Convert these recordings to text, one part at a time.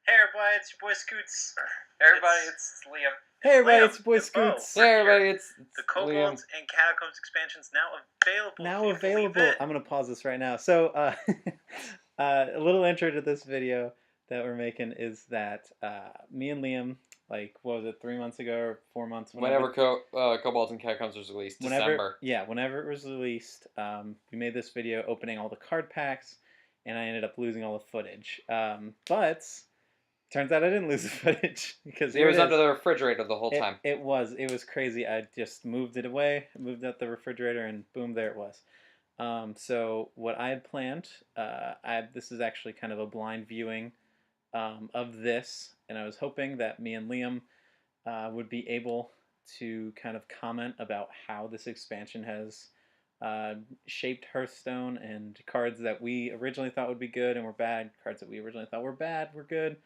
Hey everybody, it's your boy Scoots. Hey everybody, it's Liam. Hey everybody, Liam it's your boy and Bo. Scoots. Hey everybody, it's The Liam. Kobolds and Catacombs expansion's now available. Now Can you believe available. it? I'm gonna pause this right now. So, a little intro to this video that we're making is that me and Liam, like, what was it, 3 months ago or 4 months? Whenever Kobolds and Catacombs was released, December. Whenever it was released, we made this video opening all the card packs, and I ended up losing all the footage. But turns out I didn't lose the footage because It was under the refrigerator the whole time. It was crazy. I just moved it away, moved out the refrigerator, and boom, there it was. So what I had planned, this is actually kind of a blind viewing of this, and I was hoping that me and Liam would be able to kind of comment about how this expansion has shaped Hearthstone, and cards that we originally thought would be good and were bad, cards that we originally thought were bad were good.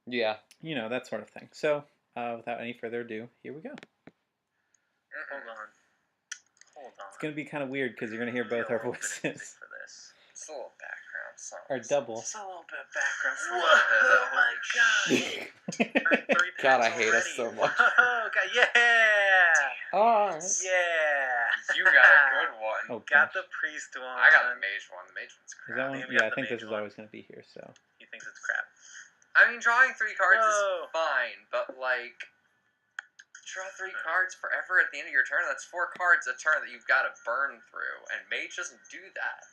Yeah. You know, that sort of thing. So, without any further ado, here we go. Hold on. It's going to be kind of weird because you're going to hear both our voices. For this. It's a little background song. Or double. Just a little bit of background. Oh my god. God, I hate us so much. Oh god, yeah! Oh, Yeah! you got a good one. Oh, Got gosh. the priest one. I got the mage one. The mage one's Is crap. that one? Liam Yeah, got I the think this mage is one. always going to be here, so. He thinks it's crap. I mean, drawing 3 cards Whoa. is fine, but like, draw 3 cards forever at the end of your turn. That's 4 cards a turn that you've got to burn through, and mage doesn't do that.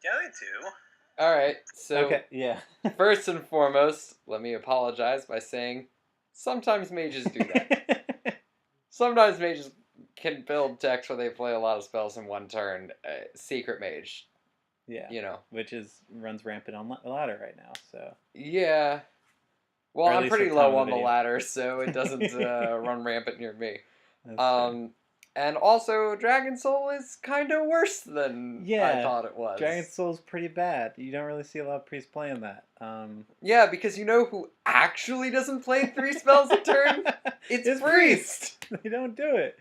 Yeah, they do. All right, so Okay, yeah. first and foremost, let me apologize by saying sometimes mages do that. Sometimes mages can build decks where they play a lot of spells in one turn. Secret mage, Yeah. you know. Which runs rampant on the ladder right now, so. Yeah. Well, Or at I'm least pretty at the time low of on the the video. ladder, so it doesn't run rampant near me. That's true. And also, Dragon Soul is kind of worse than I thought it was. Dragon Soul's pretty bad. You don't really see a lot of priests playing that. Yeah, because you know who actually doesn't play 3 spells a turn? It's Priest! They don't do it.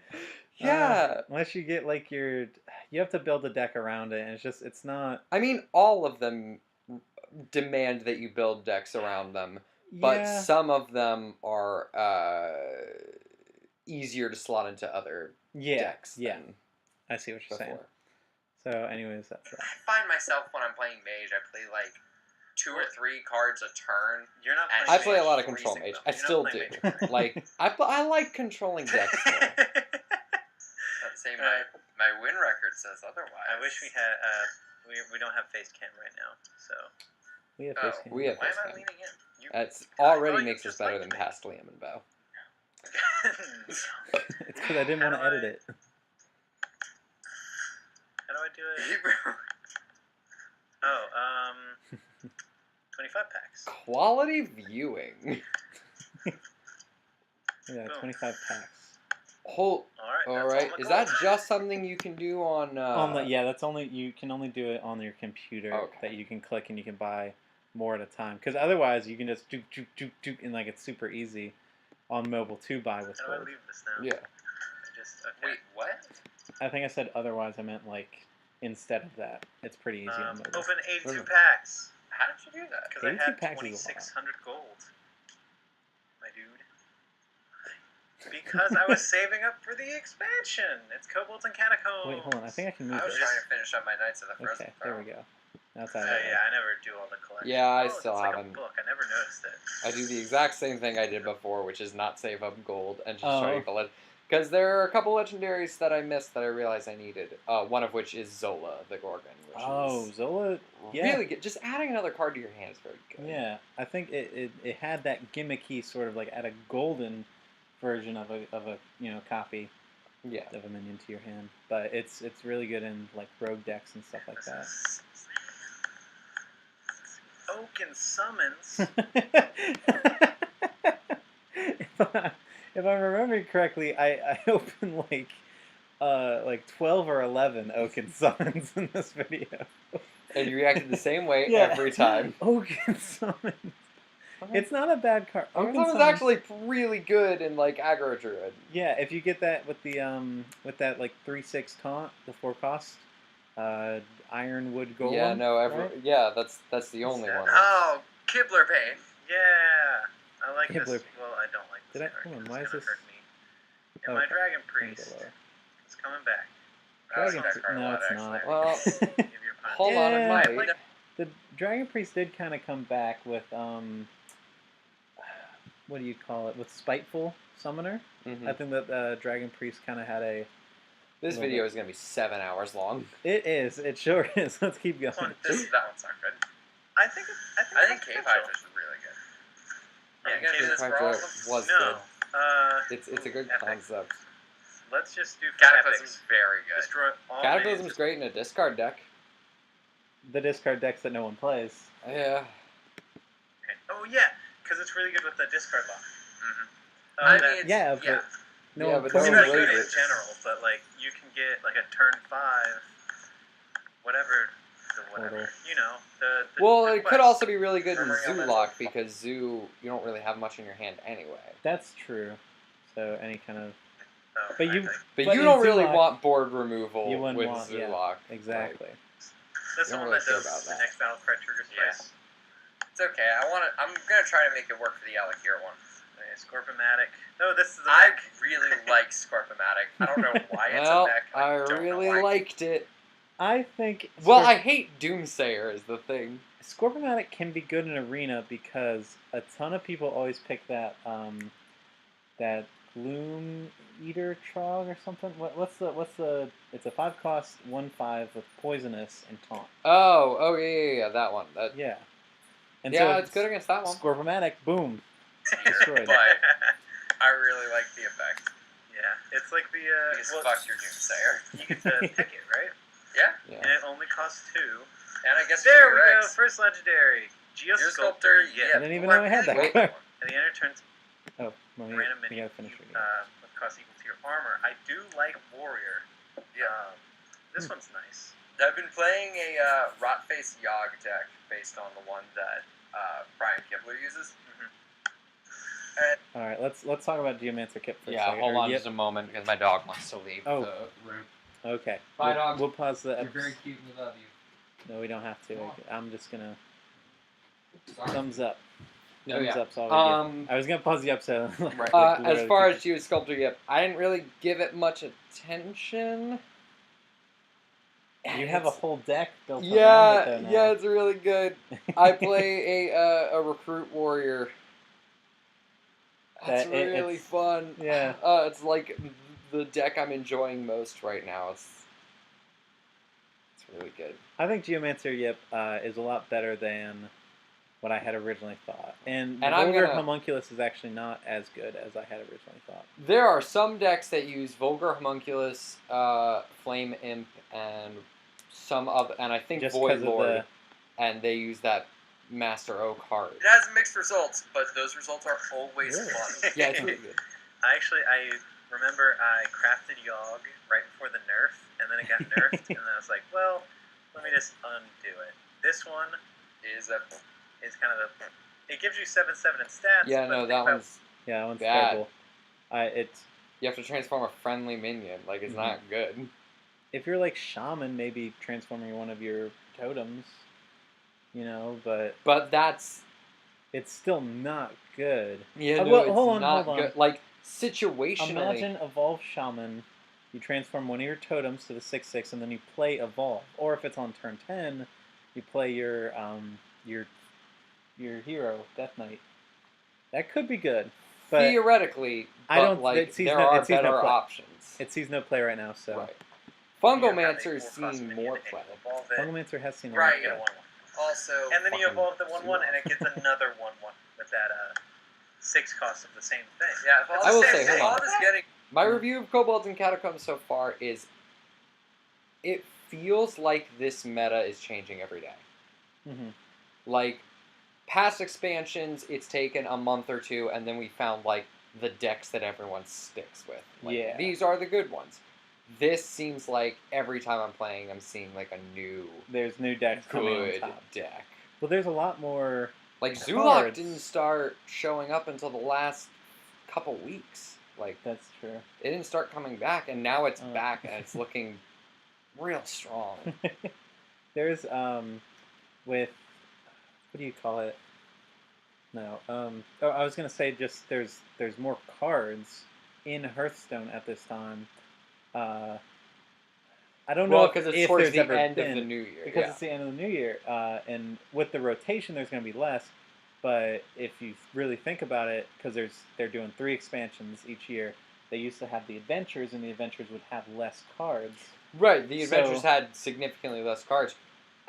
Yeah. Unless you get like you have to build a deck around it, and it's not. I mean, all of them demand that you build decks around them, but some of them are easier to slot into other decks. Yeah, I see what you're saying. So, anyways, that's that. I find myself when I'm playing mage, I play like 2 or 3 cards a turn. You're not I play a lot of control mage. I still do. Like I like controlling decks. Say my win record says otherwise. I wish we had. We don't have face cam right now, so. We have face cam. We have Why face am I cam. leaning in? That's already makes us better than past Liam and Bo. It's because I didn't want to edit it. How do I do it? 25 packs. Quality viewing. Yeah, 25 packs. All right. Is that just something you can do on? You can only do it on your computer. Okay. That you can click and you can buy more at a time. Because otherwise, you can just do, and like it's super easy on mobile to buy with How do I gold. leave this now? Yeah. Wait, what? I think I said otherwise. I meant like instead of that. It's pretty easy on mobile. Open 82 packs. How did you do that? Because I 82 had packs is a lot. 2,600 gold. My dude. Because I was saving up for the expansion. It's Kobolds and Catacombs. Wait, hold on. I think I can move I was this. trying to finish up my Knights of the Frozen Okay, there we go. That's how Yeah, I never do all the collections. Yeah, I it's still like haven't. A book. I never noticed it. I do the exact same thing I did before, which is not save up gold and just try to Oh. get the legend. Because there are a couple legendaries that I missed that I realized I needed. One of which is Zola, the Gorgon. Which is Zola. Yeah. really good. Just adding another card to your hand is very good. Yeah, I think it had that gimmicky sort of like add a golden version of a copy Yeah. of a minion to your hand, but it's really good in like rogue decks and stuff like that. Oaken summons. If I'm remembering correctly, I opened like 12 or 11 Oaken summons in this video. And you reacted the same way Yeah. every time. Oaken summons. It's not a bad card. Oaken summons actually really good in like aggro druid. Yeah, if you get that with the with that like 3/6 taunt, the 4 cost, Ironwood Golem. Yeah, no, right? yeah, that's the only one. Oh Kibler Bane. Yeah, I like Kibler. this. Well, I don't like this Did I- card. hold on, 'cause why it's is gonna this- hurt me. And my Okay, Dragon let me go Priest lower. is coming back. Dragon like that Priest. card a No, lot, it's actually. not. Well, Give your punch. hold on, it Yeah, might. like- The Dragon Priest did kind of come back with what do you call it? With Spiteful Summoner. Mhm. I think that Dragon Priest kind of had a. This little video bit. is gonna be 7 hours long. It is. It sure is. Let's keep going. That one's not good. I think I think it's Cave potential. Hydra's really good. Yeah, Are you gonna do Cave this for Hydra all of them? was No. It's a good Epic. concept. Let's just do Cataclysm's epics. very good. Destroy all Cataclysm's mages. great in a discard deck. The discard decks that no one plays. Yeah. Okay. Oh yeah, because it's really good with the discard lock. Mhm. Oh, I that- mean, it's, Yeah, but yeah. no Yeah, one but plays. it's no really one good plays in it. general, but like you can get like a turn 5, whatever, the whatever. Portal. You know the Well, the it could quest. also be really good in Murmuring Zoo Elemental. Lock because Zoo, you don't really have much in your hand anyway. That's true. So any kind of Oh, but I you- think. But But you in don't Zoo really Lock, want board removal you wouldn't with want- Zoo yeah, Lock. exactly. That's You the don't one really that care does about the that. next battle card triggers Yeah. twice. It's okay. I'm gonna try to make it work for the Alakir one. Okay, Scorpomatic. Oh, this is the I mech. really like Scorpomatic. I don't know why it's Well, a mech. I don't really know why. liked it. I think. Well, I hate Doomsayer is the thing. Scorpomatic can be good in Arena because a ton of people always pick that that Gloom Eater Trog or something. What's the? It's a 5-cost 1/5 with poisonous and taunt. Oh, yeah, that one. That, Yeah. And yeah, so it's good against that one. Scorpomatic, boom, destroyed. But I really like the effect. Yeah, it's like the Because well, fuck your Doomsayer. you get to pick it, right? Yeah. Yeah. And it only costs 2. And I guess There for we your go. X, First legendary. Geosculptor, Geosculptor. I didn't even know I had that really card. like At the end it turns Oh, well, random we mini gotta finish reading. with cost equal to your armor. I do like warrior. Yeah. This one's nice. I've been playing a Rotface Yogg deck based on the one that Brian Kibler uses. All right, let's talk about Geomancer Kip for a Yeah, second. hold Or on yep, just a moment because my dog wants to leave Oh. the room. Okay. Bye, we'll, dog. We'll pause the You're episode. very cute and we love you. No, we don't have to. I'm just gonna Sorry. thumbs up. No, Thumbs yeah. up's all we Um, get. I was gonna pause the episode. as like, literally far keep- as Geosculptor, yep, I didn't really give it much attention. you have a It's- whole deck built around it Yeah, though now. yeah, it's really good. I play a recruit warrior. That's That- really it's- fun. yeah. It's like the deck I'm enjoying most right now. It's really good. I think Geomancer Yip is a lot better than what I had originally thought. And the And I'm Vulgar gonna- Homunculus is actually not as good as I had originally thought. There are some decks that use Vulgar Homunculus, Flame Imp, and some other, and I think Just Void 'cause of Lord, the- and they use that Master O card. It has mixed results, but those results are always Really? fun. Yeah, it's really good. I remember I crafted Yogg right before the nerf, and then it got nerfed, and then I was like, well, let me just undo it. This one Is a is kind of it gives you 7/7 in stats. Yeah, but no, think that about- one's Yeah, that one's Bad. terrible. It's you have to transform a friendly minion. Like it's Mhm. not good. if you're like Shaman, maybe transforming one of your totems, but But that's it's still not good. yeah, Oh, no, well, it's hold on, not hold on. good. Like situationally, Imagine Evolve Shaman, you transform one of your totems to the 6/6, and then you play Evolve. Or if it's on turn 10, you play your hero, Death Knight. That could be good, but theoretically, I but, don't- like it sees there no- are it sees no better play. options. it sees no play right now, so Right. you have a Fungomancer is 4-cost seeing minion more and play. you evolve it, Fungomancer has seen a Right, lot you get of a play. 1/1. also And then you fucking evolve the 1/1, and it Zoo gets another 1/1 with that 6 cost of the same thing. yeah. If That's I will the say, same hold thing. on. Evolve is getting My review of Kobolds and Catacombs so far is it feels like this meta is changing every day. Mm-hmm. Like past expansions, it's taken a month or two, and then we found like the decks that everyone sticks with. Like, Yeah. these are the good ones. This seems like every time I'm playing, I'm seeing like a new There's new decks coming on good top. deck. Well, there's a lot more. Like Cards. Zulok didn't start showing up until the last couple weeks. Like That's true. it didn't start coming back, and now it's Oh. back, and it's looking real strong. There's with what do you call it? No. Oh, I was gonna say just there's more cards in Hearthstone at this time. I don't know Well, because it's if towards there's the ever end been, of the new year. because Yeah. it's the end of the new year, and with the rotation, there's going to be less. But if you really think about it, because they're doing 3 expansions each year, they used to have the adventures, and the adventures would have less cards. Right. The adventures So- had significantly less cards.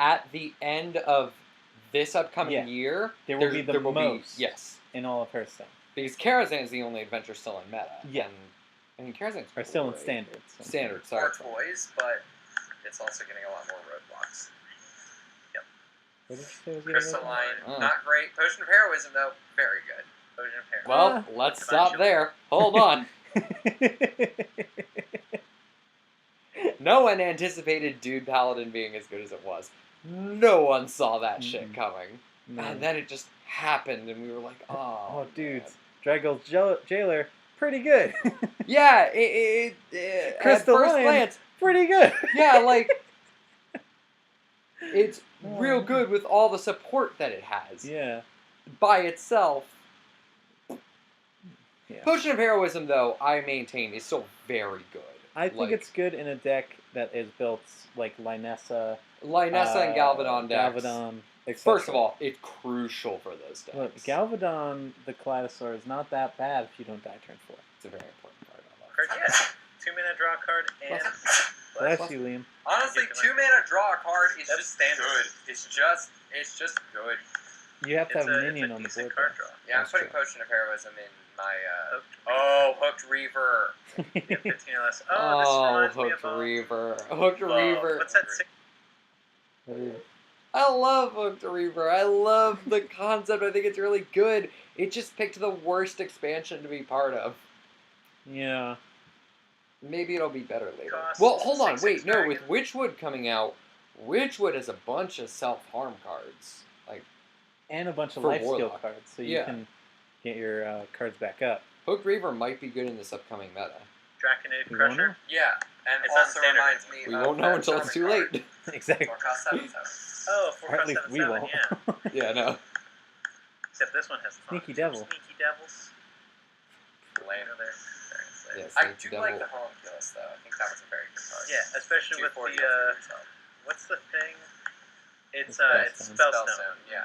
At the end of this upcoming Yeah. year, There will be the most. Yes. In all of Hearthstone, Because Karazhan is the only adventure still in meta. Yeah. And, I mean, Karazhan's are still in great. standard. So. Standard, sorry. More toys, but it's also getting a lot more roadblocks. What did you say was Crystalline, Oh. not great. Potion of Heroism, though, very good. Potion of Heroism. Well, let's stop there. Hold on. No one anticipated Dude Paladin being as good as it was. No one saw that shit Mm-mm. coming. No. And then it just happened, and we were like, oh. Oh, dudes, man. Dragul's Jailer, pretty good. Yeah, it at Crystal first Lion. glance, Pretty good. yeah, like, it's Oh. real good with all the support that it has. Yeah. By itself. Yeah. Potion of Heroism, though, I maintain, is still very good. I think Like, it's good in a deck that is built like Lynessa, Lynessa and Galvadon decks. Galvadon, etc. First of all, it's crucial for those decks. look, Galvadon the Kaleidosaur is not that bad if you don't die turn 4. It's a very important card. I love Card, yes. 2-mana draw card and. Bless you, Liam. Honestly, Get them 2 mana draw a card is That's just standard. good. It's just good. You have to have a It's minion a on the decent board. card draw. Yeah, That's I'm putting true. Potion of Heroism in my Hooked Reaver. Yeah, 15 or less. Oh, Oh, this reminds me Hooked of Reaver. Hooked Reaver. What's that? I love Hooked Reaver. I love the concept. I think it's really good. It just picked the worst expansion to be part of. Yeah. Maybe it'll be better later. Costs Well, hold on. 6 Wait, no. dragon. With Witchwood coming out, Witchwood has a bunch of self-harm cards. Like, And a bunch of For life skill Warlock. cards, so you Yeah. can get your cards back up. Hooked Reaver might be good in this upcoming meta. Draconid We won't Crusher. Yeah, and It's not also standard reminds anymore. me We of won't know that until it's too summon card. late. Exactly. Or cost 7. Oh, 4 Or at cost least 7, we 7, won't. yeah. Yeah, no. Except this one has Sneaky fun. Devil. Sneaky Devils. Lame. Another very Yes. nice. I Sneaky do like Devil. the Homunculus, though. I think that was a very good card. Yeah, especially with 240 the, off yourself. what's the thing? It's Spellstone. Spellstone. Yeah.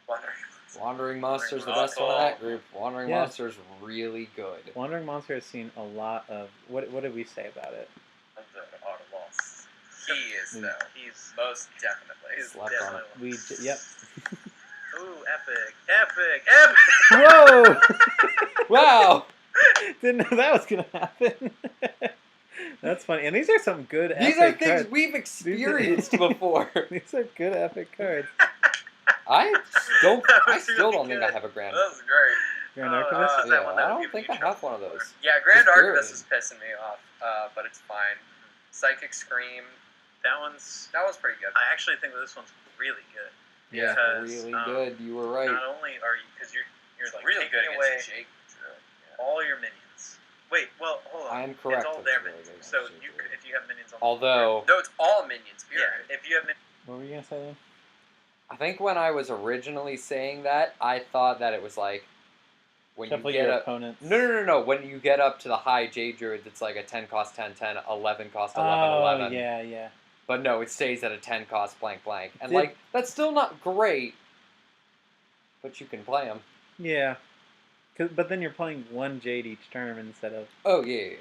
Wandering. Wandering Monster's the Wandering best one of that group. Wandering Yeah. Monster's really good. Wandering Monster has seen a lot of what did we say about it? Of the Autoloss. He is, though. He's Most definitely. he's Slept on definitely it. Yep. Ooh, epic. Whoa! Wow! Didn't know that was gonna happen. That's funny. And these are some good These are epic things cards. we've experienced before. These are good epic cards. I That was still really don't think good. I have a Grand. That was great. Grand Oh, Archivist? this is that Yeah, one that I would don't give think you I trouble have one of before. those. Yeah, Grand It's Archivist good. is pissing me off, but it's fine. Psychic Scream. That one's. That was pretty good. I actually think that this one's really good. Yeah, Because, really um, good. You were right. Not only are you, because you're like really taking good away against Jake. all your minions. Wait, well, hold on. I am correct. It's all it's their really minions. good So against you, Jake. if you have minions on Although, No, it's all minions. the board, Period. yeah, if you have minions, What were you gonna say then? I think when I was originally saying that, I thought that it was like when Shuffle you get your up. opponents. No. When you get up to the high Jade Druids, it's like a 10 cost 10 10, 11 cost 11 Oh 11. yeah. But no, it stays at a 10 cost blank. And Did- like that's still not great, but you can play them. Yeah. But then you're playing one Jade each turn instead of. Oh yeah.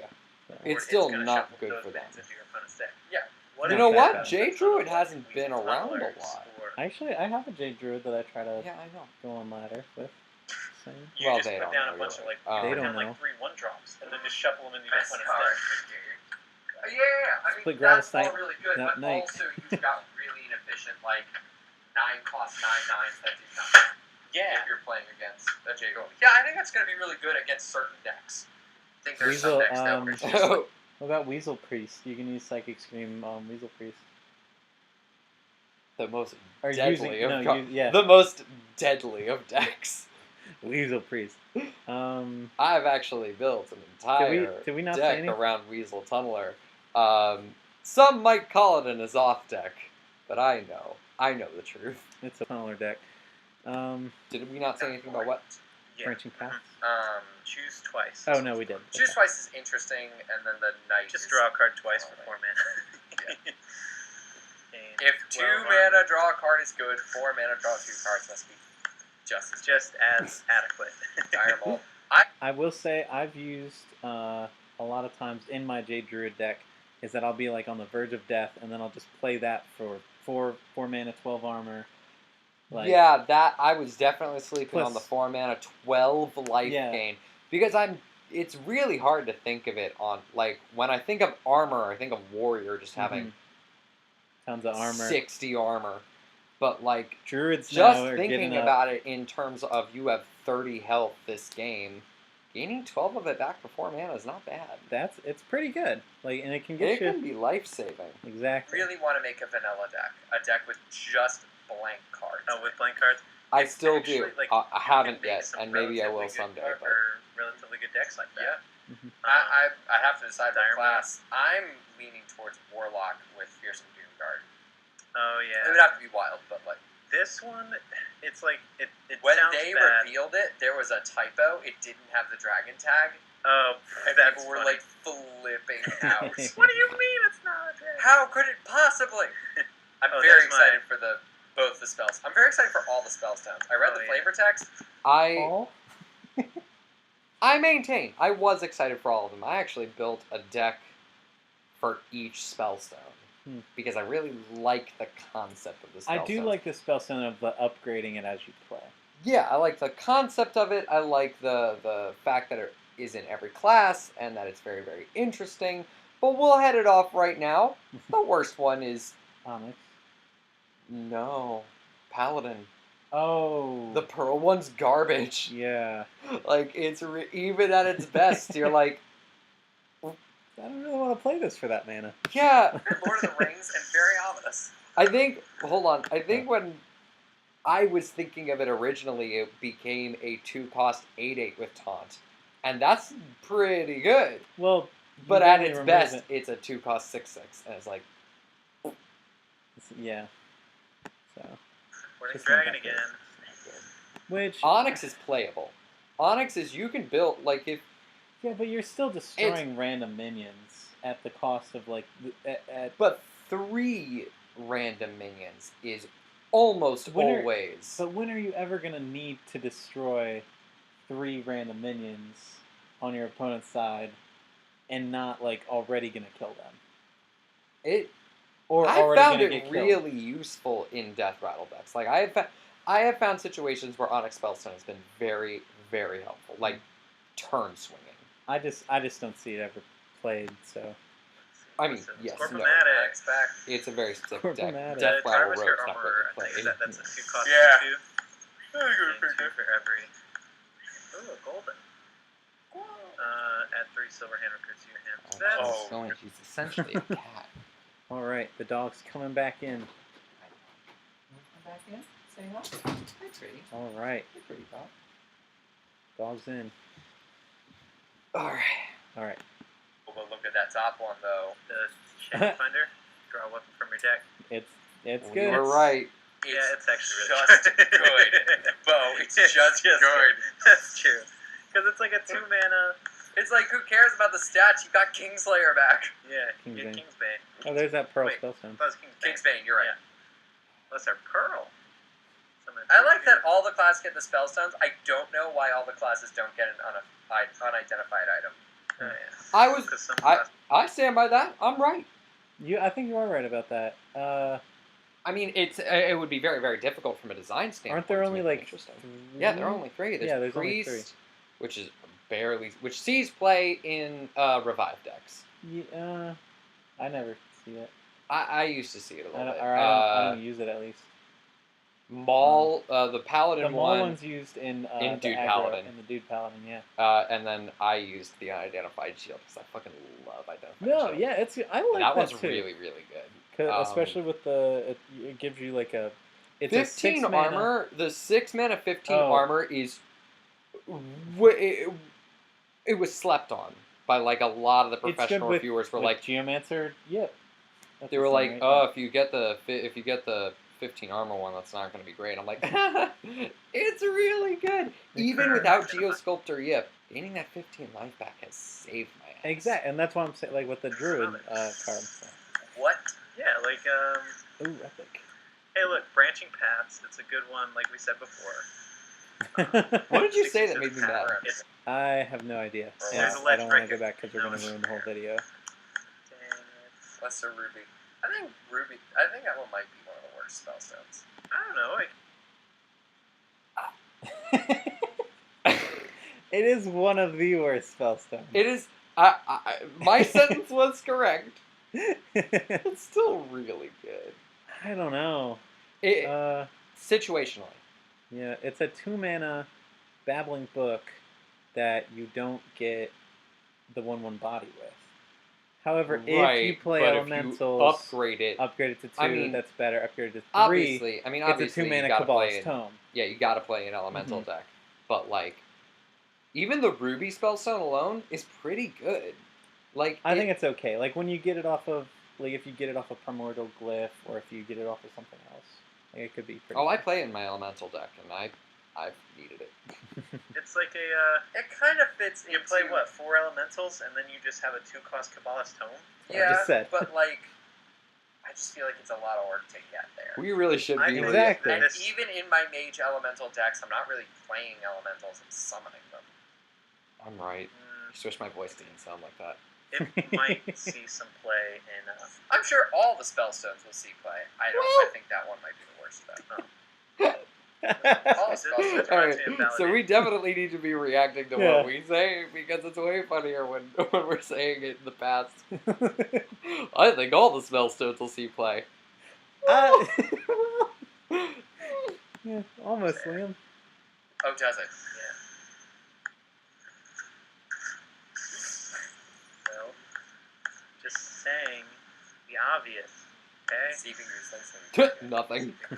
So. It's or still gonna not shuffle good those for them. minions into your opponent's deck. Yeah. What You if know you what? have Jade a Druid ton of hasn't weak been around a tunnelers lot. or- Actually, I have a Jade Druid that I try to Yeah, I know. go on ladder with. So. You Well, just they put don't down know, a bunch you're of like right. They put don't down know. like 3 1-drops and then just shuffle them into your Best opponent's card. deck. Yeah. I mean, Split that's Gravel all Snipe, really good, that but night. also you've got really inefficient, like, 9 cost 9/9s that do nothing. Yeah. If you're playing against a Jago. Yeah, I think that's going to be really good against certain decks. I think there's Weasel, some decks that were just Oh, What about Weasel Priest? You can use Psychic Scream on Weasel Priest. the most Or deadly using of yeah, the most deadly of decks. Weasel Priest. I've actually built an entire did we not say deck anything? around Weasel Tunneler. Some might call it an Azoth deck, but I know the truth. It's a tunneler deck. Did we not say anything about what? Yeah. Branching paths. Choose twice. Oh no, we didn't. Choose twice is interesting, and then the knight. Just is draw a card twice for relevant. 4 mana. Gain If 2 12 mana draw a card is good, 4 mana draw 2 cards must be just as adequate. Direwolf. I will say I've used a lot of times in my Jade Druid deck is that I'll be like on the verge of death, and then I'll just play that for 4 mana, 12 armor. Like, Yeah, that I was definitely sleeping Plus- on the 4 mana 12 life Yeah. gain because it's really hard to think of it on like when I think of armor, I think of warrior just having tons of armor. 60 armor. But like Druids just now are thinking getting up. about it in terms of you have 30 health this game, gaining 12 of it back for 4 mana is not bad. It's pretty good. Like, and it can get It you can be life saving. exactly. Really want to make a vanilla deck. A deck with just blank cards. Oh, with blank cards? I It's still actually, do. like, I you haven't can make yet, some and maybe I will relatively good someday. card- But or relatively good decks like Yeah. that. I have to decide Dire the class. I'm leaning towards Warlock with Fearsome Doomguard. Oh It yeah. would have to be wild, but like This one, it's like it when sounds they bad. revealed it, there was a typo. It didn't have the dragon tag, Oh, and that's people were funny. like flipping out. What do you mean it's not a dragon? How could it possibly? I'm Oh, very that's excited for both the spells. I'm very excited for all the spell stones. I read Oh, the yeah. flavor text. I maintain I was excited for all of them. I actually built a deck for each spellstone because I really like the concept of the spellstone. I do like the spellstone of the upgrading it as you play. Yeah, I like the concept of it. I like the fact that it is in every class and that it's very, very interesting. But we'll head it off right now. The worst one is Onyx. no Paladin. Oh. The Pearl one's garbage. Yeah. Like it's even at its best, you're like, I don't really want to play this for that mana. yeah. Lord of the Rings and very ominous. I think. Hold on. I think when I was thinking of it originally, it became a 2-cost 8/8 with taunt, and that's pretty good. Well, But you at only its remove best, it. it's a 2-cost 6/6, and it's like, Yeah. So, We're Just dragon not that again. which Onyx is playable. Onyx is you can build like if yeah, but you're still destroying random minions at the cost of like at but 3 random minions is almost always. But when are you ever gonna need to destroy 3 random minions on your opponent's side and not like already gonna kill them? Or I already found gonna it get really useful in Death Rattle decks. Like I have found situations where Onyx Spellstone has been very, very helpful. Like turn swinging. I just don't see it ever played. So I mean, yes, no. Scorpomatic. Back. It's a very specific deck. Corpomatic. Death The Rattle Harvester Rogue's not Armor, really I think played. that's a 2-cost Yeah. 2. And 2 for every. Ooh, a golden. Add 3 silver hand recruits to your hand. That's Oh, so she's essentially a cat. all right, the dog's coming back in. Come back in. Say hi. Hi, pretty. All right, Hi, pretty dog. dog's in. All right. All right, But look at that top one though. the Shadow Finder. Draw a weapon from your deck. it's You good. were right. Yeah, it's actually really just good. good. Bo, it's just good. That's true. Because it's like a 2 mana. It's like, who cares about the stats? You got Kingslayer back. Yeah, Kingsbane. you get Kingsbane. Oh, there's that pearl Wait. spellstone. That was Kingsbane. Kingsbane, you're right. Yeah. Unless they're Pearl. I like that all the classes get the spellstones. I don't know why all the classes don't get an unidentified item. Oh, yeah. I was. 'Cause some I class- I stand by that. I'm right. I think you are right about that. I mean, it would be very, very difficult from a design standpoint. Aren't there to only make it like interesting? 3? Yeah, there are only 3. There's there's only Priest, 3. which is which sees play in revive decks. Yeah, I never see it. I used to see it a little bit. I don't use it at least. Maul, the Paladin The Maul one, one's used in in the Dude aggro, Paladin. In the Dude Paladin, yeah. And then I used the unidentified shield because I fucking love identified No, shield. yeah, I like And that one's too. really, really good. 'Cause especially with it gives you like a. It's 15 a 6 armor. The 6 mana 15 Oh. armor is. It was slept on by like a lot of the professional reviewers. Were like, Geomancer. Yep. they were like, oh, if you get the 15 armor one that's not going to be great. I'm like, it's really good. Even without Geosculptor Yip, gaining that 15 life back has saved my ass. Exactly, and that's what I'm saying. Like with the druid card. What? Yeah, like Ooh, epic. Hey, look, branching paths. It's a good one, like we said before. What did you say 66 that made me is mad? It's I have no idea. And There's a I ledge don't want to break go back because we're No, going to ruin the whole video. Dang it. Lesser Ruby. I think that one might be one of the worst spell stones. I don't know. It is one of the worst spell stones. It is. My sentence was correct. It's still really good. I don't know. Situationally. Yeah, it's a 2-mana babbling book that you don't get the 1/1 body with. However, if you play but elementals, if you upgrade it to 2, I mean, that's better. Upgrade it to 3. Obviously, It's a obviously 2-mana you gotta Kobolds play Tome. Yeah, you gotta play an elemental Mhm. deck. But like, even the Ruby Spellstone alone is pretty good. Like, I think it's okay. Like when you get it off of, like if you get it off of Primordial Glyph, or if you get it off of something else, like it could be pretty. I good. play in my elemental deck, and I've needed it. It's like It kind of fits. you play into- what 4 elementals, and then you just have a 2-cost Kabbalist Tome. I Yeah, just said. but like, I just feel like it's a lot of work to get there. We really should be. Exactly. And even in my mage elemental decks, I'm not really playing elementals. I'm summoning them. I'm right. I just wish my voice didn't sound like that. It might see some play in. I'm sure all the spellstones will see play. I think that one might be the worst though. All the spellstones All are right, so we definitely need to be reacting to Yeah. what we say because it's way funnier when we're saying it in the past. I think all the spellstones will see play. Yeah, almost, Liam. Oh, does it? Yeah. Well, just saying the obvious. Okay. Seeping Oozelings. Nothing. I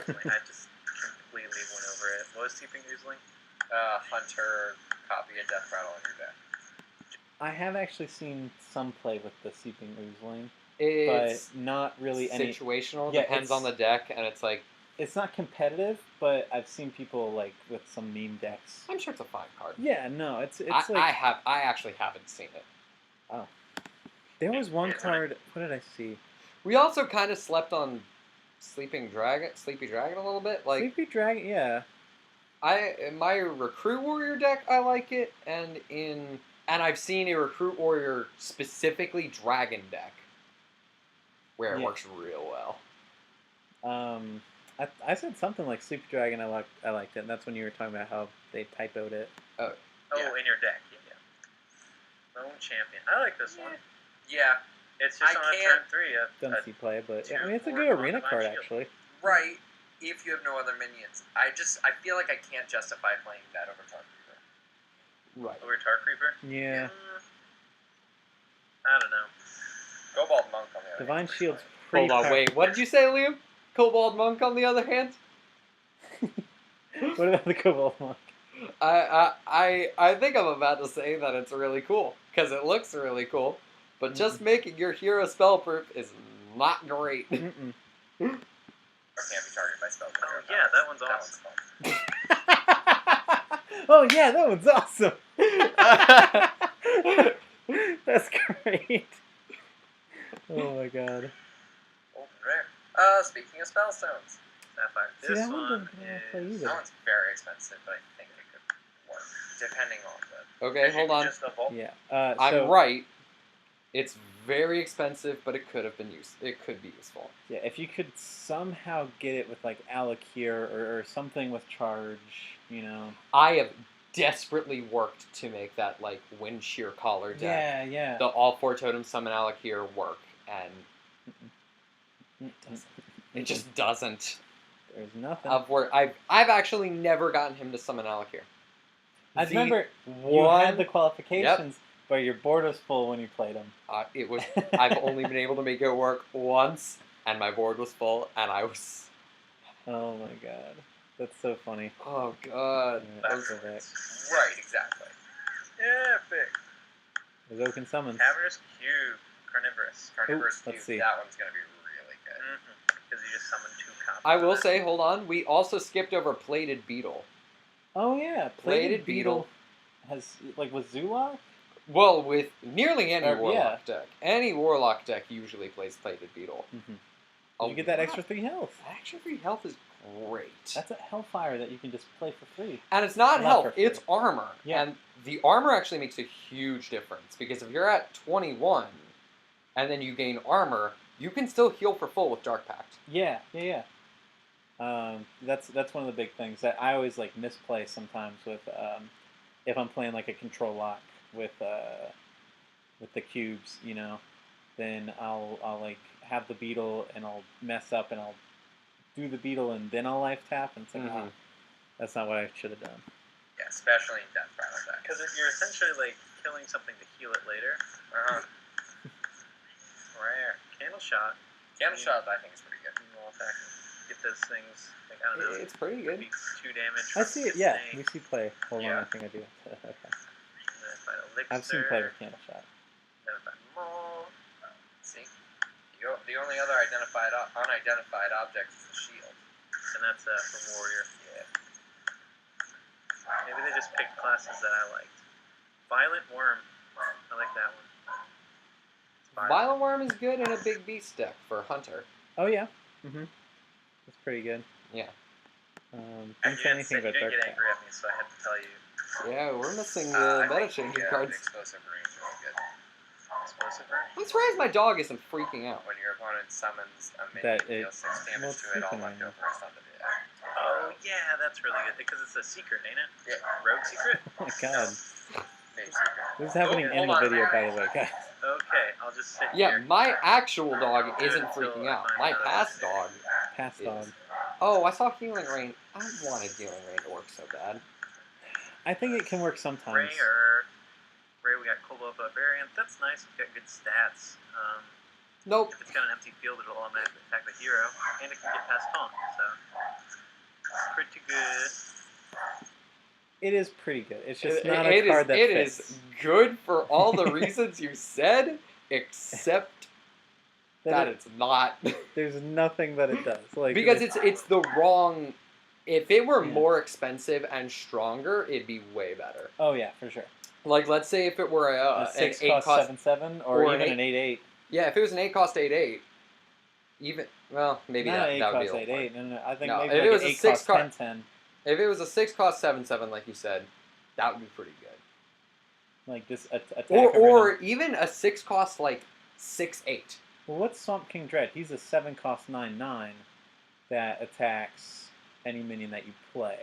just completely went over it. What was Seeping Oozling? Hunter, copy a Death Rattle on your deck. I have actually seen some play with the Seeping Oozling, It's but not really any. situational. Yeah, Depends it's- on the deck, and it's like It's not competitive, but I've seen people like with some meme decks. I'm sure it's a fine card. Yeah, no, it's I like actually haven't seen it. there was one card. What did I see? We also kind of slept on Sleepy Dragon a little bit. Like Sleepy Dragon. Yeah, in my Recruit Warrior deck, I like it, and I've seen a Recruit Warrior specifically Dragon deck where it Yeah. works real well. I said something like Sleepy Dragon. I liked it, and that's when you were talking about how they typoed it. Oh, Yeah. in your deck. Yeah. Lone Champion. I like this one. Yeah, It's just I on a can't- turn 3. Doesn't see play, but yeah, I mean it's a 2/4 good arena Divine card Shield. actually. right. If you have no other minions, I feel like I can't justify playing that over Tar Creeper. Right. Over Tar Creeper. Yeah, I don't know. Cobalt Monk on the other Divine hand. Shield's pretty. Hold on, power- wait. What did you say, Liam? Kobold Monk, on the other hand. What about the Kobold Monk? I think I'm about to say that it's really cool because it looks really cool, but just making your hero spellproof is not great. Mm-mm. Or can't be targeted by spell. Oh, yeah, that one's awesome. fun. Oh yeah, that one's awesome. That's great. Oh my god. Open rare. Speaking of spellstones, Sapphire. See, This that one one doesn't come out play is. either. that one's very expensive, but I think it could work depending on the. Okay, hold on. Just evolve. Yeah. I'm So, right. It's very expensive, but it could have been used. It could be useful. yeah, if you could somehow get it with like Alakir or something with charge, you know. I have desperately worked to make that like Wind Shear Collar deck. Yeah, yeah. The all 4 totems summon Alakir work, and it just doesn't. There's nothing. I've actually never gotten him to summon Alakir. I The remember you one had the qualifications, but your board was full when you played them. it was. I've only been able to make it work once, and my board was full, and I was. Oh my god, that's so funny. Oh god. Yeah, I'll go back. Right, exactly. Epic. There's Oaken Summons. Cavernous Cube. Carnivorous. Carnivorous let's Cube, see. that one's gonna be really good. Because you just summon 2 top. I will say, hold on, we also skipped over Plated Beetle. Oh yeah, Plated Beetle. has like with Zulok. Well, with nearly any Yeah. Warlock deck. Any Warlock deck usually plays Plated Beetle. Mm-hmm. A You get that lot- extra 3 health. Extra 3 health is great. That's a Hellfire that you can just play for free. And it's not Not health, for free. it's armor. Yeah. And the armor actually makes a huge difference, because if you're at 21 and then you gain armor, you can still heal for full with Dark Pact. Yeah. That's one of the big things that I always like misplay sometimes with if I'm playing like a control lock with the cubes, you know, then I'll like have the beetle and I'll mess up and I'll do the beetle and then I'll life tap and it's like, Mhm. that's not what I should have done. Yeah, especially in death rattle decks. Because you're essentially like killing something to heal it later. Rare. Candle shot. Candle shot, I think, is pretty good. We'll attack and get those things. Like, I don't know. It's pretty good. Maybe 2 damage. I from see it. Yeah, snake, we see play. Hold on, Yeah. I think I do. Okay. and then if I elixir, I've seen play with candle shot. Then if I maul. See? The only other unidentified object is the shield. And that's for warrior. Yeah. Maybe they just picked classes that I liked. Violent worm. I like that one. It's Violent Worm is good in a big beast deck for Hunter. Oh yeah. That's pretty good. Yeah. And Didn't say anything you about didn't dark get pact. angry at me, so I had to tell you. Yeah, we're missing I the meta think changing the cards. explosive range is really good. Explosive burn? I'm surprised my dog isn't freaking out. When your opponent summons a minion, That deal it- 6 damage well, to it, all freaking left right. over is on the Oh, yeah, that's really good. Because it's a secret, ain't it? Yeah. Rogue secret? Oh my god. Mage secret. This is happening Oh, in hold the on. video, by the way, guys. Okay, I'll just sit Yeah, here. my actual dog Do it isn't until freaking I out. find My another past legendary. dog Pass is. dog. Oh, I saw Healing Rain. I wanted Healing Rain to work so bad. I think it can work sometimes. Ray, we got Kobold Barbarian. That's nice. We've got good stats. Nope. If it's got an empty field, it'll automatically attack the hero, and it can get past taunt. So, pretty good. It is pretty good. It's just It- not it a card is- that it fits. is good for all the reasons you said, except that it's not. There's nothing that it does. Like Because it's the wrong. If it were Yeah. more expensive and stronger, it'd be way better. Oh yeah, for sure. Like, let's say if it were A an 6 8 cost cost. 7/7 or or an even an 8/8. Yeah, if it was an 8 cost 8/8, even well, maybe Not that, an 8 that would be cost a little more. 8/8. No. I think No, maybe if like it was an a 8 6 cost cost- 10/10. If it was a 6 cost 7/7, like you said, that would be pretty good. Like just attack. Or even a 6 cost like 6/8. Well, what's Swamp King Dread? He's a 7 cost 9/9 that attacks any minion that you play.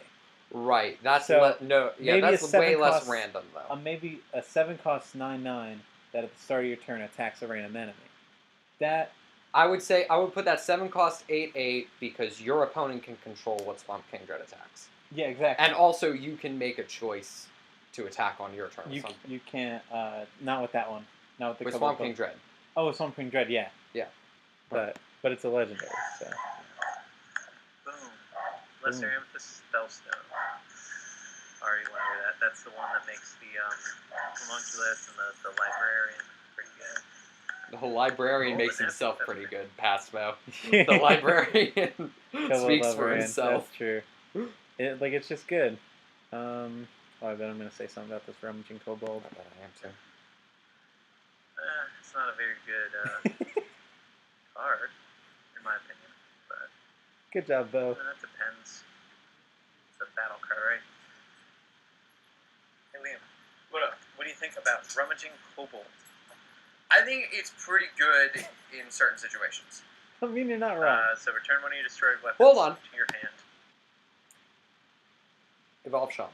Right. That's So, yeah. maybe That's a 7 way less cost- random though. Maybe a 7 cost 9/9 that at the start of your turn attacks a random enemy. That I would say I would put that 7 cost 8/8 because your opponent can control what Swamp King Dread attacks, yeah, exactly. and also you can make a choice to attack on your turn. You can't not with that one. Not with the with Kobold Swamp King Catacombs. Dread. Oh, Swamp King Dread, yeah. Yeah. But it's a legendary, so Boom. Lesser Boom. Amethyst Spellstone. Already went over that. That's the one that makes the homunculus and the librarian pretty good. The librarian Oh, makes the himself Nephilim. pretty good, Passmo. The librarian Kobold speaks for Librarian, himself. That's true. It's just good. I bet I'm gonna say something about this rummaging kobold. I bet I am too. It's not a very good card, in my opinion. But Good job, Bo. that depends. It's a battle card, right? Hey, Liam. What do you think about rummaging kobold? I think it's pretty good in certain situations. I mean, you're not wrong. So return one of your destroyed weapons Hold on. to your hand. Evolve Shaman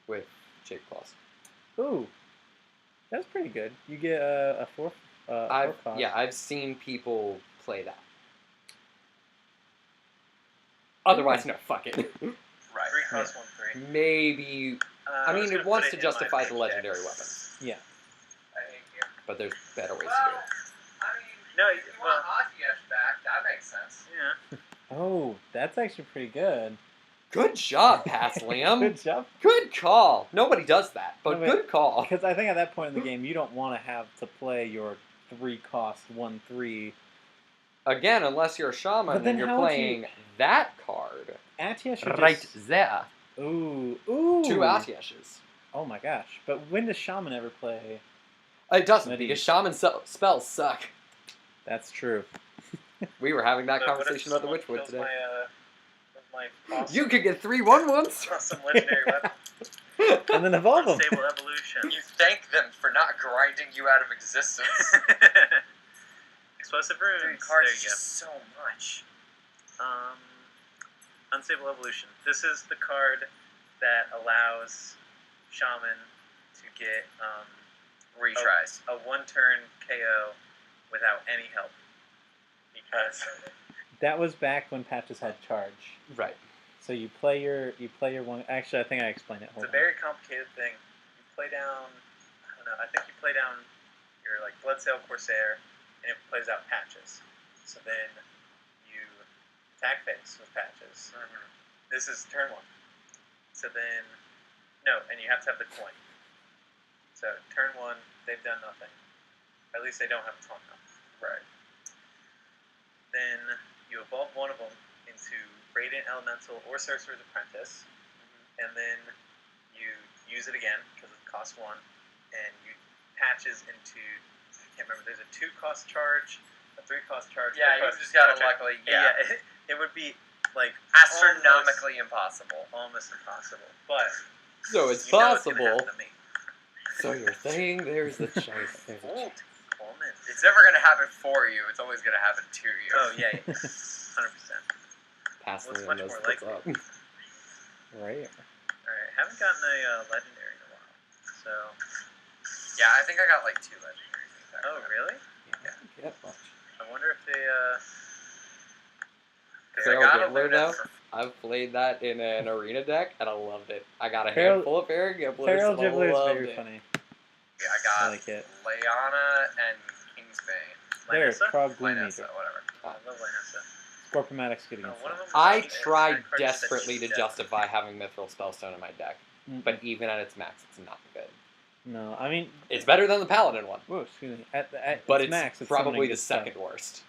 with Jade Claws. Ooh, that's pretty good. You get a fourth. Cost. I've seen people play that. Otherwise, no, fuck it. Right. 3 cost 1/3. Maybe. I was mean, gonna it wants put to in my justify the mage legendary decks. weapons, Yeah. I think here. but there's better ways to do Well, it. I mean, No, if you well- want Hockey Edge back, that makes sense. Yeah. Oh, that's actually pretty good. Good job, Pass Liam. Good job. Good call. Nobody does that, but No, but- good call. Because I think at that point in the game, you don't want to have to play your 3 cost 1/3 Again, unless you're a shaman, But then then you're how would playing that card. Atia should Right just... there. Ooh. 2 Atieshes. Oh my gosh. But when does Shaman ever play? It doesn't, Medivh. because shaman spells suck. That's true. We were having that So what if conversation about the someone Witchwood kills today. my awesome, You could get 3 1/1s. awesome legendary weapon. And then evolve them. Unstable evolution. You thank them for not grinding you out of existence. Explosive runes. Dude, cards There is you go. just so much. Unstable evolution. This is the card that allows shaman to get Retries. a 1-turn KO without any help. Because That was back when patches had charge. Right. So you play your one. Actually, I think I explained it. it's Hold a on. very complicated thing. You play down, I don't know, I think you play down your like Bloodsail Corsair, and it plays out patches. So then you attack phase with patches. This is turn 1. So then, no, and you have to have the coin. So turn 1, they've done nothing. At least they don't have a taunt up. Right. Then you evolve one of them into Radiant Elemental or Sorcerer's Apprentice, and then you use it again because it costs 1, and you patches into, I can't remember, there's a 2-cost charge, a 3-cost charge. Yeah, you 4-cost just gotta charge. luckily, It would be like astronomically impossible. almost impossible, but So it's you know it's gonna possible. happen to me. So you're saying there's a chance. Fooled. Coleman. It's never gonna happen for you. It's always gonna happen to you. Oh yeah, 100%. Pass What's me much those more puts likely? up. Rare. Alright, haven't gotten a legendary in a while. So, Yeah, I think I got like 2 legendaries. in fact. oh really? Yeah, get much. I wonder if they 'Cause Feral I got a Gibbler, Luna though? for I've played that in an arena deck, and I loved it. I got a Feral- handful of Feral Gibblers, Feral and I Gibbler is loved very it. funny. Yeah, I got I like it. Leona and Kingsbane. There, Lynessa? Krog Gloom Lynessa, Eater. whatever. I love Lynessa. Scorpomatic's good Oh, against one of that. them I was the tried card that desperately to cheats death. justify having Mithril Spellstone in my deck, Mm-mm. but even at its max, it's not good. No, I mean, It's better than the Paladin one, whoa, excuse me. At but its it's max, it's probably summoning the good stuff. second worst.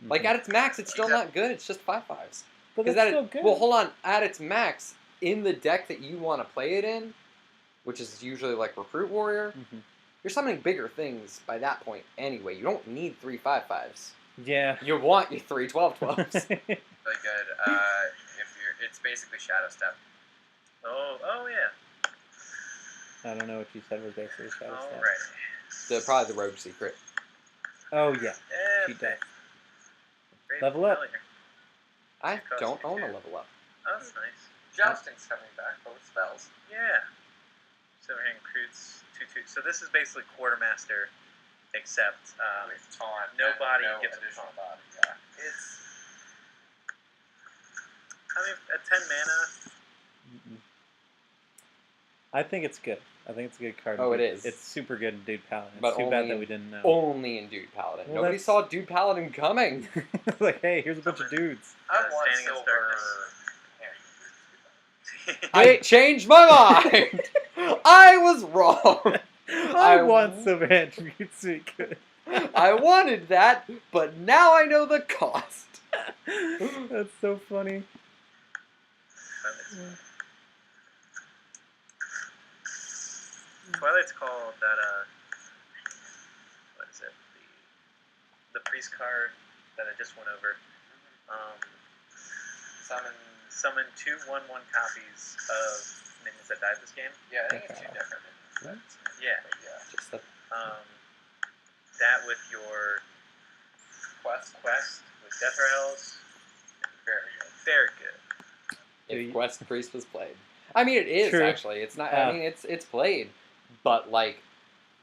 Mhm. Like, at its max, it's still not good, it's just 5/5s. But Because that's still good. well, hold on. At its max, in the deck that you want to play it in, which is usually like Recruit Warrior, Mhm. you're summoning bigger things by that point anyway. You don't need 3 5/5s. Yeah. You want your 3 12/12s. Really good. If you're, it's basically Shadow Step. Oh yeah. I don't know what you said was basically Shadow Step. Alright. Probably the Rogue Secret. Oh, yeah. Yeah, Cheat deck. Great Level up. familiar. I Costs don't you own a 2. level up. Oh, that's nice. Jousting's coming back, but with spells. Yeah. Silverhand recruits 2/2. So this is basically Quartermaster, except With taunt. no and body no gets a additional taunt. body. Yeah. It's I mean at 10 mana. Mm-mm. I think it's good. I think it's a good card. Oh, it Dude- is. It's super good in Dude Paladin. It's But too bad only that in- we didn't know. Only in Dude Paladin. Well, Nobody that's- saw Dude Paladin coming. Like, hey, here's a bunch of dudes. I want Standing in silver. I changed my mind. I was wrong. I want Silverhand attributes to be good. I wanted that, but now I know the cost. That's so funny. Twilight's called that what is it? The priest card that I just went over. Summon 2 1/1 copies of minions that died this game. Yeah, I think it's 2 Okay. different. Yeah. But yeah. Just the That with your quest with Death Rails. Very good. Very good. if Quest Priest was played. I mean, it is True. actually. It's not. I mean, it's played, but like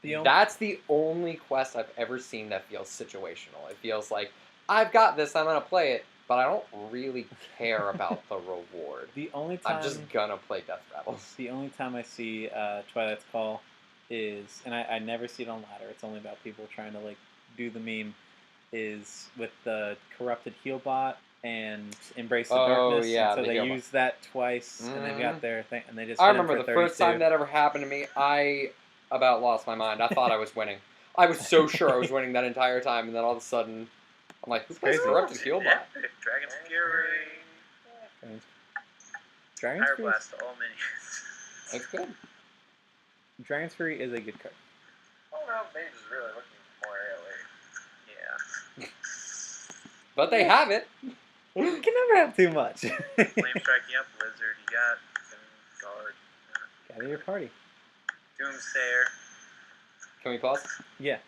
that's the only quest I've ever seen that feels situational. It feels like I've got this. I'm gonna play it, but I don't really care about the reward. The only time I'm just gonna play Death Rattles. The only time I see Twilight's Call is, and I never see it on ladder. It's only about people trying to like do the meme. Is with the corrupted heal bot and Embrace the Darkness. Yeah, and so the they heal bot. use that twice, and they've got their thing, and they just. I hit 'em remember for the first 32. time that ever happened to me. I about lost my mind. I thought I was winning. I was so sure I was winning that entire time, and then all of a sudden, I'm like, who It's plays crazy. Corrupted Healbot? Epic. Dragon's Fury. Dragon's Fire Fury. Blast to all minions. That's good. Dragon's Fury is a good card. Oh no, Mage is really looking more AoE. Yeah. But they have it. You can never have too much. Flame Strike, you got Blizzard, you got Guard. Gather your party. Doomsayer. Can we pause? Yeah.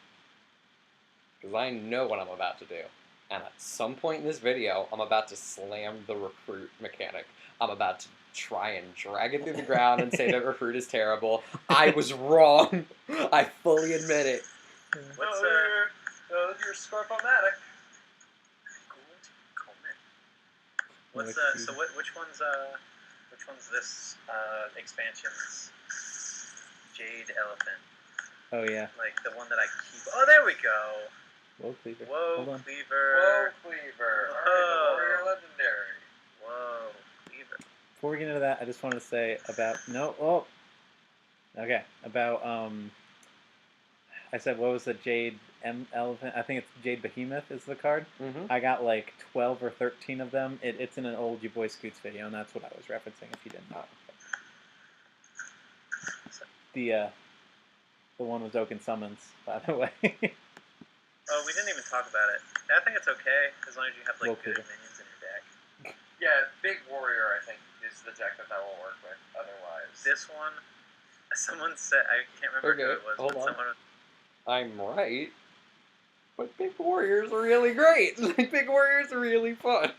Because I know what I'm about to do. And at some point in this video, I'm about to slam the recruit mechanic. I'm about to try and drag it through the ground and say that recruit is terrible. I was wrong. I fully admit it. What's your Scorpomatic? What's so which one's this expansion's Jade Elephant? Oh yeah. Like the one that I keep. Oh, there we go. Whoa, Cleaver. Whoa, Hold on. Cleaver. Whoa, Cleaver. Whoa. Alright, Warrior Legendary. Whoa, Cleaver. Before we get into that, I just wanted to say about about I said what was the Jade Elephant? I think it's Jade Behemoth is the card. Mm-hmm. I got like 12 or 13 of them. It's in an old Yaboyscoots video, and that's what I was referencing. If you didn't know, the one with Oaken Summons, by the way. Oh, we didn't even talk about it. I think it's okay as long as you have like Well, good Cleaver. minions in your deck. Yeah, Big Warrior, I think, is the deck that will work with. Otherwise, This one, someone said, I can't remember who Okay, it was, hold but on. someone. I'm right. But Big Warriors are really great. Like, Big Warriors are really fun.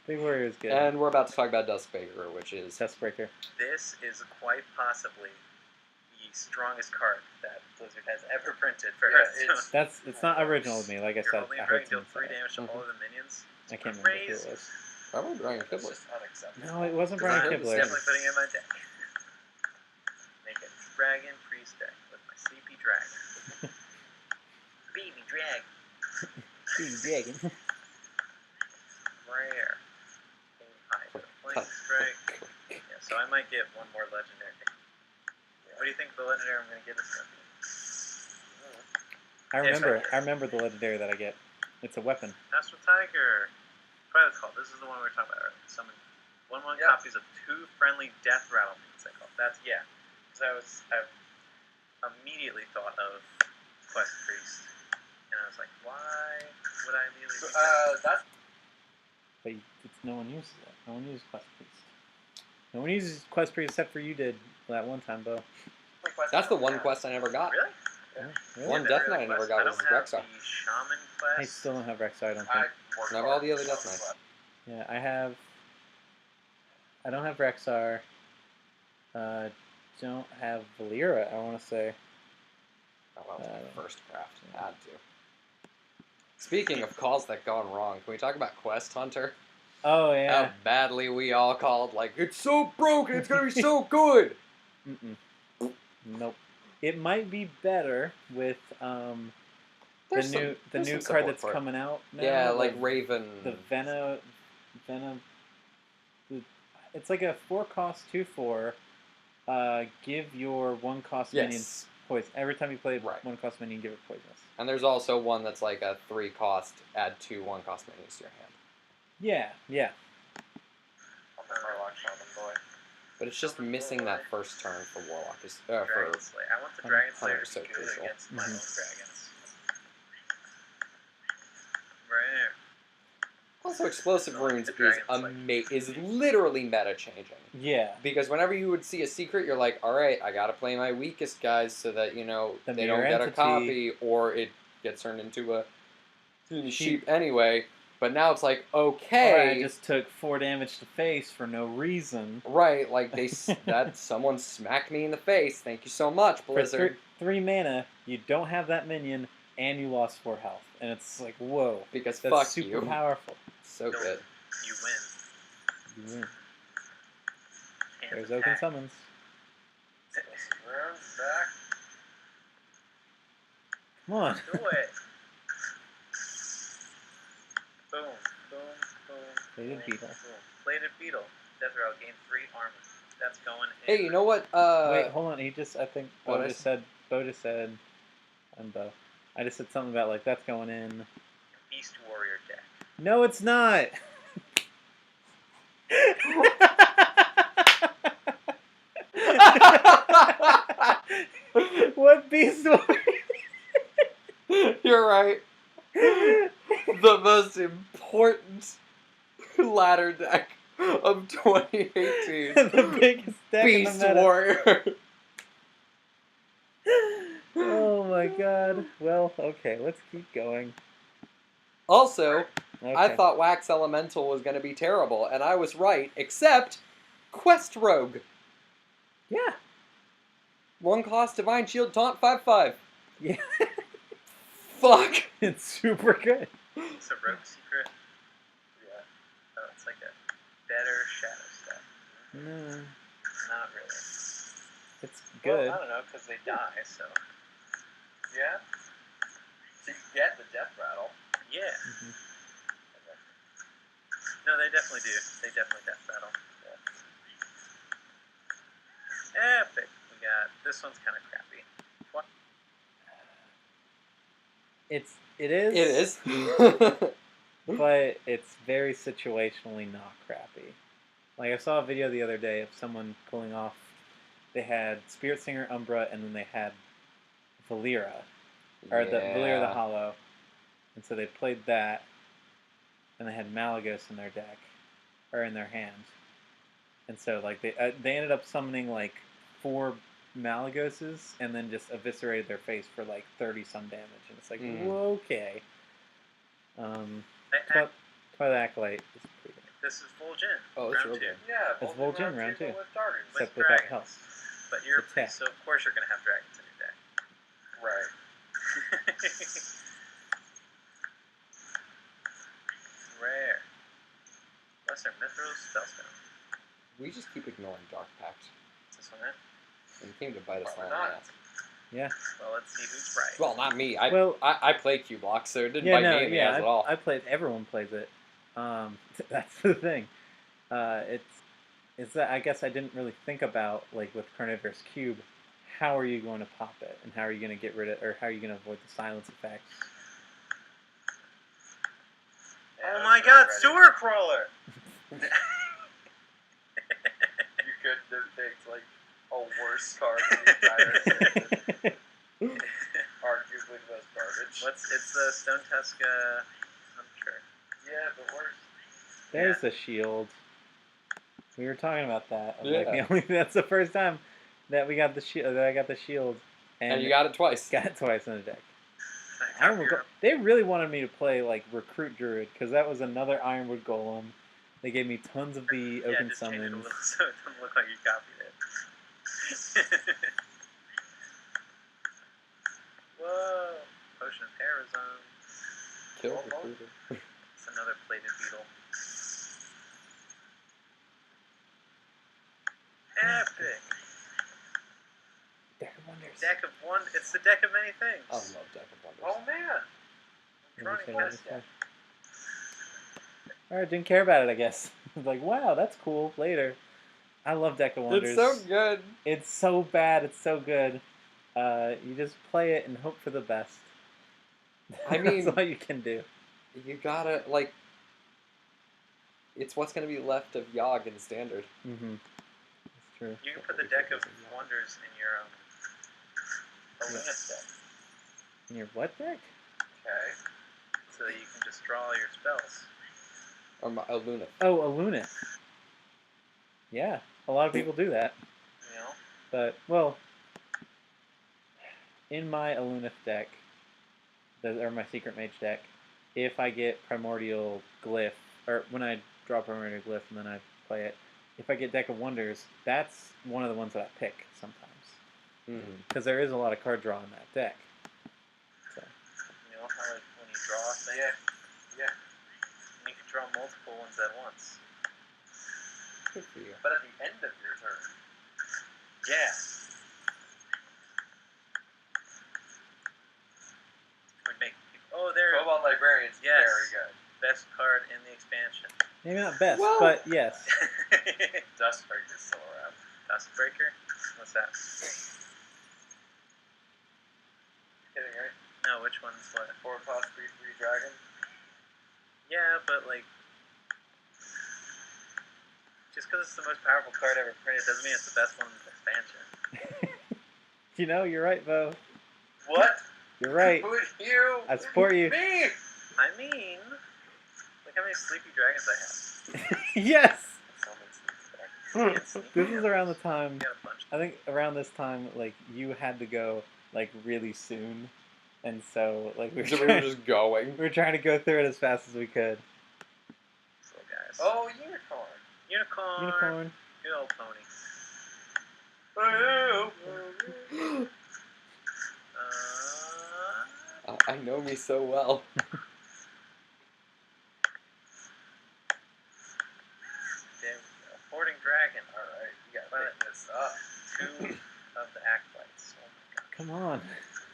Big Warrior is good. And we're about to talk about Duskbreaker, which is... Testbreaker. This is quite possibly the strongest card that Blizzard has ever printed for Hearthstone. It's not original with me. Like I You're said, holding I a heard dragon, deal someone 3 say it. damage to all of the minions. I can't remember who it Crazy. was. Probably Brian it's Kibler. just unacceptable. No, it wasn't Because Brian I'm Kibler. definitely putting it in my deck. Make a dragon priest deck with my CP dragon. Baby dragon. Dragon. Rare. Flame strike. Yeah, so I might get one more legendary. What do you think the legendary I'm going to get is going to be? I remember the legendary that I get. It's a weapon. Astral Tiger. What it's called. This is the one we were talking about earlier. Summon 1/1 copies of 2 friendly death rattle means I call it. That's because I immediately thought of Quest Priest. And I was like, why would I immediately think that? That's But no one uses it. No one uses Quest Priest. No one uses Quest Priest except for you did that one time, Bo. That's the one quest I never got. Really? Really? One Death Knight I never got was I don't have Rexar. the Shaman quest. I still don't have Rexar, I don't I think. worked I have hard all the other for Death this Knights. one. Yeah, I don't have Rexar. Don't have Valera, I want to say. Oh, well, it's my first craft. Had to. Speaking of calls that gone wrong, can we talk about Quest Hunter? Oh, yeah. How badly we all called, like, it's so broken, it's gonna be so good! Mm-mm. Nope. It might be better with the There's new some card support that's for it. coming out now. Yeah, like Raven. The Venom. It's like a 4-cost 2/4. Give your 1-cost minion Yes. poison. Every time you play Right. 1-cost minion, give it poisonous. And there's also one that's like a 3-cost, add 2 1-cost minions to your hand. Yeah. I'm a Murloc Shaman boy. But it's just missing that first turn for Warlock. For Dragon Slayer. I want the Dragon Slayer Hunter's so to be good crucial. against my Mhm. own dragons. Right there. Also, Explosive Runes The Dragon's is literally meta changing. Yeah. Because whenever you would see a secret, you're like, alright, I gotta play my weakest guys so that, you know, The they don't mirror get a entity. copy, or it gets turned into a sheep anyway. But now it's like, okay. Or I just took 4 damage to face for no reason. Right, like someone smacked me in the face. Thank you so much, Blizzard. For 3 mana, you don't have that minion, and you lost 4 health. And it's like, whoa. Because That's fuck super you. powerful. So good. You win. You win. Can't There's attack. Oaken Summons. Runes back. Come on. Do it. Boom, boom, boom. Plated boom, Beetle. Boom. Plated Beetle. Death Row, gain 3 armor. That's going in. Hey, you know what? Wait, hold on. I think what Bo I just said, I'm Bo. I just said something about, like, that's going in. Beast Warrior deck. No, it's not. What beast were You're right. The most important ladder deck of 2018. The biggest deck in the Beast meta. Warrior. Oh my god. Well, okay, let's keep going. Also, Okay. I thought Wax Elemental was going to be terrible, and I was right, except Quest Rogue. Yeah. 1 cost, Divine Shield, Taunt, 5/5. Yeah. Fuck. It's super good. It's a rogue secret. Yeah. Oh, it's like a better shadow step. No, Not really. it's good. Well, I don't know, because they die, so. Yeah. So you get the death rattle. Yeah. Mhm. No, they definitely do. They definitely death battle. Yeah. Epic. We got. This one's kind of crappy. What? It is. It is. But it's very situationally not crappy. Like I saw a video the other day of someone pulling off. They had Spirit Singer Umbra, and then they had Valera, or the Valera the Hollow, and so they played that, and they had Malagos in their deck, or in their hand, and so like they ended up summoning like 4 Malagoses, and then just eviscerated their face for like 30 some damage, and it's like whoa, okay. Twilight Acolyte is pretty good. This is full gen. Oh, it's round real 2. good. Yeah. It's Vol'jin round 2. With Darkness. With Except without dragons. health. But you're It's attack. so of course you're gonna have dragons in your deck. Right. Rare. Lesser Mithril Spellstone. We just keep ignoring Dark Pact. Is this one it? And it came to bite us all Probably in the not. ass. Yeah. Well, let's see who's right. Well, not me. I play Q-Blocks, so it didn't Yeah, bite no, me in the yeah, ass at all. I played. Everyone plays it. That's the thing. It's that I guess I didn't really think about like with Carnivorous Cube, how are you going to pop it, and how are you going to get rid of, or how are you going to avoid the silence effect? Oh my god, Sewer Crawler! You could have picked like a worse card than the entire season. Arguably the most garbage. It's the Stone Tuska Hunter. Yeah, but worse. There's the shield. We were talking about that. Yeah. Like that's the first time that we got the shield. That I got the shield, And you got it twice. got it twice in the deck. Ironwood Ironwood they really wanted me to play like Recruit Druid because that was another Ironwood Golem. They gave me tons of the Oaken just change it a Summons. little so it doesn't look like you copied it. Whoa! Potion of Parazone. Kill Well, Recruiter. It's another plated beetle. Epic! Deck of Wonders. Deck of one. It's the deck of many things. I love Deck of Wonders. Oh man. Let me Trying to see guess what this yet. is. Alright, didn't care about it, I guess. Like, wow, that's cool. Later. I love Deck of Wonders. It's so good. It's so bad, it's so good. You just play it and hope for the best. I mean- that's all you can do. You gotta, like... It's what's gonna be left of Yogg in Standard. Mm-hmm. That's true. You can put the deck of wonders in your Aluna's deck, In your what deck? Okay. so that you can just draw all your spells. Or Luna. Oh, a Lunith. Yeah, a lot of people do that. You know? But, well, in my Alunith deck, or my Secret Mage deck, if I get Primordial Glyph, or when I draw Primordial Glyph and then I play it, if I get Deck of Wonders, that's one of the ones that I pick sometimes. Mm-hmm. Because there is a lot of card draw in that deck. So, You know how like when you draw a thing, Yeah. and you can draw multiple ones at once. Good for you. But at the end of your turn. Yeah. Would make people, oh, there. Kobold Librarian's Yes. very good. Best card in the expansion. maybe not best, Well- but yes. Dustbreaker's still around. Dustbreaker? What's that? Kidding, right? No, which one's what? 4 cost 3/3 dragon. Yeah, but like, just because it's the most powerful card ever printed doesn't mean it's the best one in the expansion. You know, you're right, Bo. What? You're right. Who is you? I support you. Me! I mean, look how many sleepy dragons I have. Yes. Someone's This is around the time. You got a bunch. I think around this time, like you had to go like really soon, and so like we were, So we were just going. we were trying to go through it as fast as we could. Little guys. Oh, unicorn. Unicorn. Unicorn. Good old pony. I know me so well. There we go. Hoarding dragon. Alright, you gotta Well, pick this up. 2 of the acolytes. Oh my god. Come on.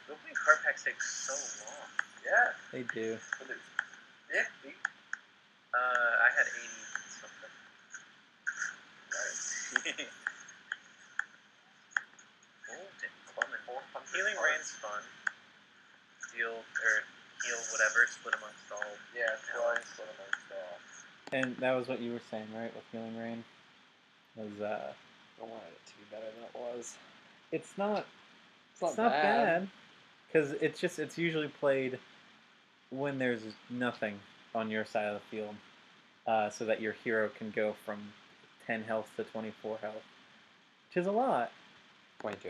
The opening card packs take so long. Yeah. They do. But there's 50. I had 80 something. Right. Golden Clement. Healing Rain's fun. Heal whatever, split amongst all. Yeah, twice what am I still? And that was what you were saying, right? With Healing Rain, was I wanted it to be better than it was. it's not It's not bad because it's usually played when there's nothing on your side of the field, so that your hero can go from 10 health to 24 health, which is a lot. 22.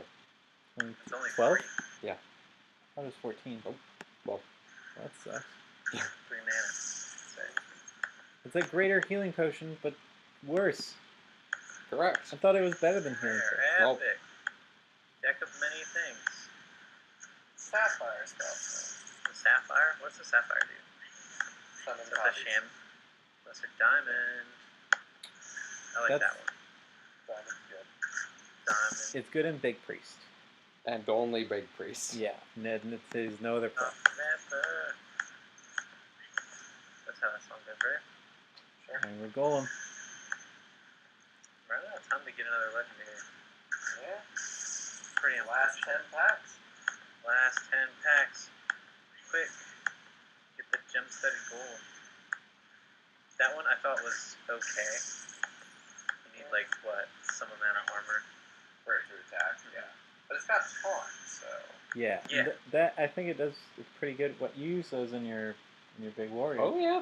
It's only 12? 3 I thought it was 14. Oh, well. That sucks. mana. So, It's a greater healing potion, but worse. Correct. I thought it was better than healing rare, potion. Nope. epic. Deck of many things. Sapphire stuff. The Sapphire? What's the Sapphire do? Summon Is that the copies. Sham? Lesser Diamond. I like That's- that one. Diamond's good. Diamond. It's good in Big Priest. And only Big Priest. Yeah, there's no other pro. Pepper. That's how that song goes, right? Sure. And we're golem. We're running out of time to get another legendary. Yeah. Pretty Last 10 packs. Last 10 packs. Quick. Get the gem-studded gold. That one I thought was okay. You need, like, what? Some amount of armor. For it to attack. Yeah. But it's got taunt, so. Yeah. Yeah. That I think it does. It's pretty good. What you use those in your big warrior? Oh, yeah.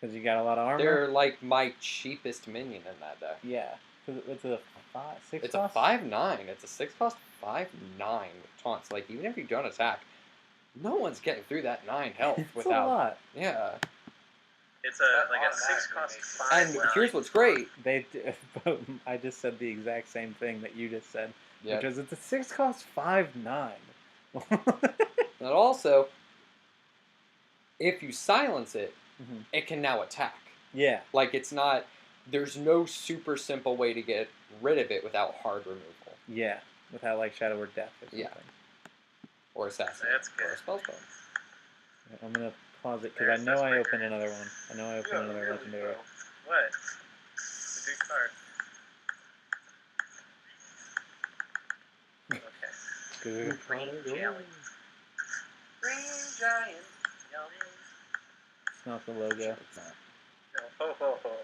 Because you got a lot of armor. They're like my cheapest minion in that deck. Yeah. 'Cause it's a 6 It's cost? a 5/9. It's a 6 cost 5/9 with taunts. Like, even if you don't attack, no one's getting through that 9 health It's without. a lot. Yeah. It's That like a 6 automatically cost makes 5. And here's what's great. They. I just said the exact same thing that you just said, Yeah. which is it's a 6 cost 5/9. And also, if you silence it, Mhm. it can now attack. Yeah. Like, it's not. There's no super simple way to get rid of it without hard removal Yeah. Without like Shadow or Death or something. Yeah. or assassin That's or good. a spellstone. I'm gonna pause it because There's I know I Icebreaker. opened another one. I know I opened Yeah, another really, legendary. bro. What? It's a good card. Okay. Good. Green jelly. Green Giant. Yum. It's not the logo. It's not. No, ho ho ho.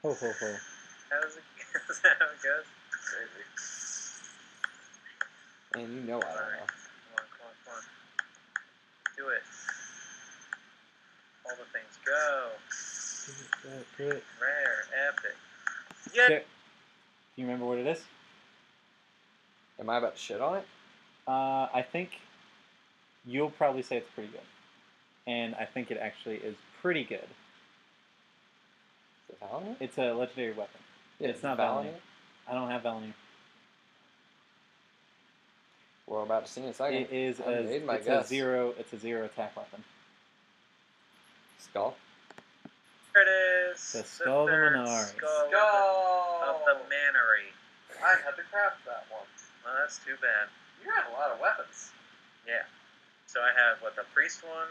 Ho ho ho. How does it? Is that how it goes? Crazy. And you know I don't know. Come on. Do it. All the things go. Do it. Rare, epic. Yet. Do you remember what it is? Am I about to shit on it? I think you'll probably say it's pretty good. And I think it actually is pretty good. Is it Valinor? It's a legendary weapon. Yeah, It's is not it Valinor. I don't have Valinor. We're about to see in a second. It is I made my it's guess. a zero attack weapon. Skull? There it is. The Skull of the third Minari. Skull Skull. of the Mannery. I had to craft that one. Well, that's too bad. You have a lot of weapons. Yeah. So I have, what, the Priest one,